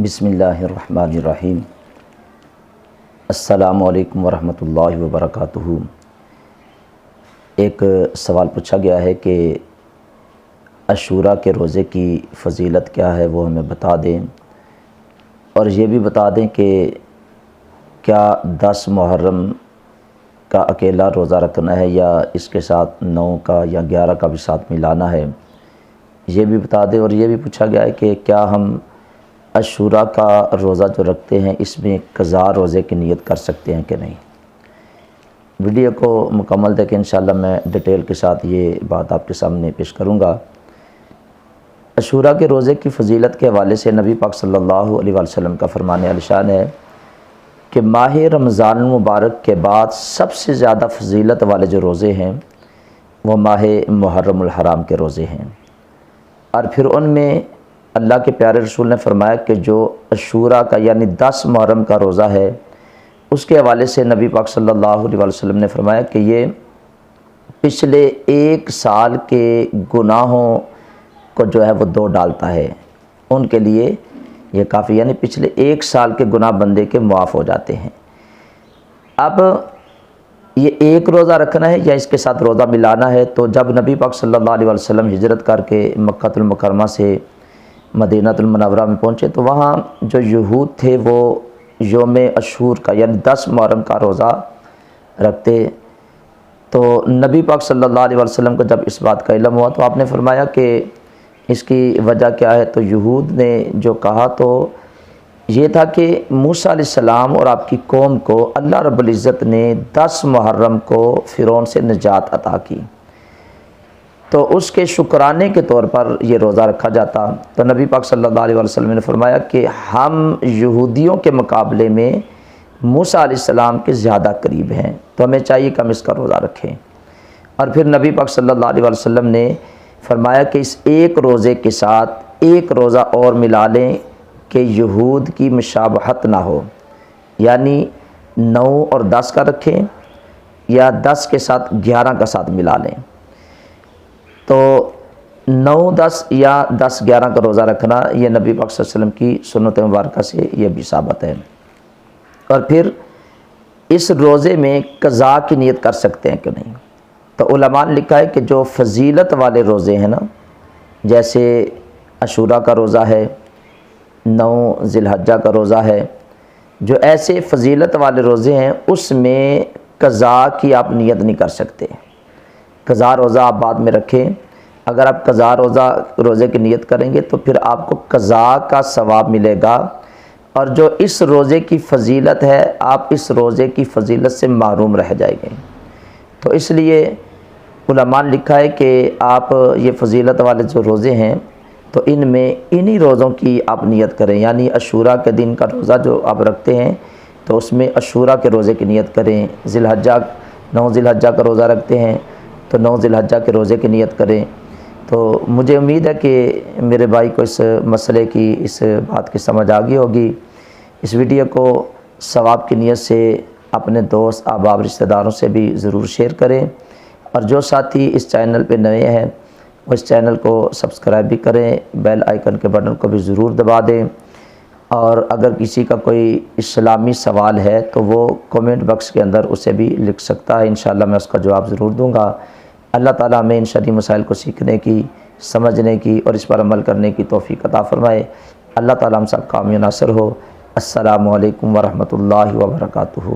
بسم اللہ الرحمن الرحیم۔ السلام علیکم ورحمۃ اللہ وبرکاتہ۔ ایک سوال پوچھا گیا ہے کہ عاشوراء کے روزے کی فضیلت کیا ہے، وہ ہمیں بتا دیں، اور یہ بھی بتا دیں کہ کیا 10 محرم کا اکیلا روزہ رکھنا ہے یا اس کے ساتھ 9 کا یا 11 کا بھی ساتھ ملانا ہے، یہ بھی بتا دیں۔ اور یہ بھی پوچھا گیا ہے کہ کیا ہم عاشوراء کا روزہ جو رکھتے ہیں اس میں قضاء روزے کی نیت کر سکتے ہیں کہ نہیں۔ ویڈیو کو مکمل دیکھیں، انشاءاللہ میں ڈیٹیل کے ساتھ یہ بات آپ کے سامنے پیش کروں گا۔ عاشوراء کے روزے کی فضیلت کے حوالے سے نبی پاک صلی اللہ علیہ وسلم کا فرمان عالیشان ہے کہ ماہ رمضان المبارک کے بعد سب سے زیادہ فضیلت والے جو روزے ہیں وہ ماہ محرم الحرام کے روزے ہیں، اور پھر ان میں اللہ کے پیارے رسول نے فرمایا کہ جو عاشوراء کا یعنی 10 محرم کا روزہ ہے، اس کے حوالے سے نبی پاک صلی اللہ علیہ وسلم نے فرمایا کہ یہ پچھلے 1 سال کے گناہوں کو جو ہے وہ دھو ڈالتا ہے، ان کے لیے یہ کافی، یعنی پچھلے 1 سال کے گناہ بندے کے معاف ہو جاتے ہیں۔ اب یہ ایک روزہ رکھنا ہے یا اس کے ساتھ روزہ ملانا ہے، تو جب نبی پاک صلی اللہ علیہ وسلم ہجرت کر کے مکہ المکرمہ سے مدینہ المنورہ میں پہنچے تو وہاں جو یہود تھے وہ یوم عاشور کا یعنی 10 محرم کا روزہ رکھتے، تو نبی پاک صلی اللہ علیہ وسلم کو جب اس بات کا علم ہوا تو آپ نے فرمایا کہ اس کی وجہ کیا ہے، تو یہود نے جو کہا تو یہ تھا کہ موسیٰ علیہ السلام اور آپ کی قوم کو اللہ رب العزت نے 10 محرم کو فرعون سے نجات عطا کی، تو اس کے شکرانے کے طور پر یہ روزہ رکھا جاتا۔ تو نبی پاک صلی اللہ علیہ وسلم نے فرمایا کہ ہم یہودیوں کے مقابلے میں موسیٰ علیہ السلام کے زیادہ قریب ہیں، تو ہمیں چاہیے کہ ہم اس کا روزہ رکھیں۔ اور پھر نبی پاک صلی اللہ علیہ وسلم نے فرمایا کہ اس ایک روزے کے ساتھ ایک روزہ اور ملا لیں کہ یہود کی مشابہت نہ ہو، یعنی 9 اور 10 کا رکھیں یا 10 کے ساتھ 11 کا ساتھ ملا لیں۔ تو 9، 10 یا 10، 11 کا روزہ رکھنا یہ نبی پاک صلی اللہ علیہ وسلم کی سنت مبارکہ سے یہ بھی ثابت ہے۔ اور پھر اس روزے میں قضاء کی نیت کر سکتے ہیں کہ نہیں، تو علماء نے لکھا ہے کہ جو فضیلت والے روزے ہیں نا، جیسے عاشوراء کا روزہ ہے، 9 ذی الحجہ کا روزہ ہے، جو ایسے فضیلت والے روزے ہیں اس میں قضاء کی آپ نیت نہیں کر سکتے۔ قضاء روزہ آپ بعد میں رکھیں، اگر آپ قضاء روزے کی نیت کریں گے تو پھر آپ کو قضاء کا ثواب ملے گا، اور جو اس روزے کی فضیلت ہے آپ اس روزے کی فضیلت سے محروم رہ جائیں گے۔ تو اس لیے علماء نے لکھا ہے کہ آپ یہ فضیلت والے جو روزے ہیں تو ان میں انہی روزوں کی آپ نیت کریں، یعنی عاشوراء کے دن کا روزہ جو آپ رکھتے ہیں تو اس میں عاشوراء کے روزے کی نیت کریں۔ 9 ذی الحجہ کا روزہ رکھتے ہیں تو 9 ذی الحجہ کے روزے کی نیت کریں۔ تو مجھے امید ہے کہ میرے بھائی کو اس مسئلے کی، اس بات کی سمجھ آ گئی ہوگی۔ اس ویڈیو کو ثواب کی نیت سے اپنے دوست، احباب، رشتہ داروں سے بھی ضرور شیئر کریں، اور جو ساتھی اس چینل پہ نئے ہیں وہ اس چینل کو سبسکرائب بھی کریں، بیل آئیکن کے بٹن کو بھی ضرور دبا دیں، اور اگر کسی کا کوئی اسلامی سوال ہے تو وہ کومنٹ باکس کے اندر اسے بھی لکھ سکتا ہے، انشاءاللہ میں اس کا جواب ضرور دوں گا۔ اللہ تعالیٰ ہمیں ان شرعی مسائل کو سیکھنے کی، سمجھنے کی اور اس پر عمل کرنے کی توفیق عطا فرمائے۔ اللہ تعالیٰ ہم سب کا حامی و ناصر ہو۔ السلام علیکم ورحمۃ اللہ وبرکاتہ۔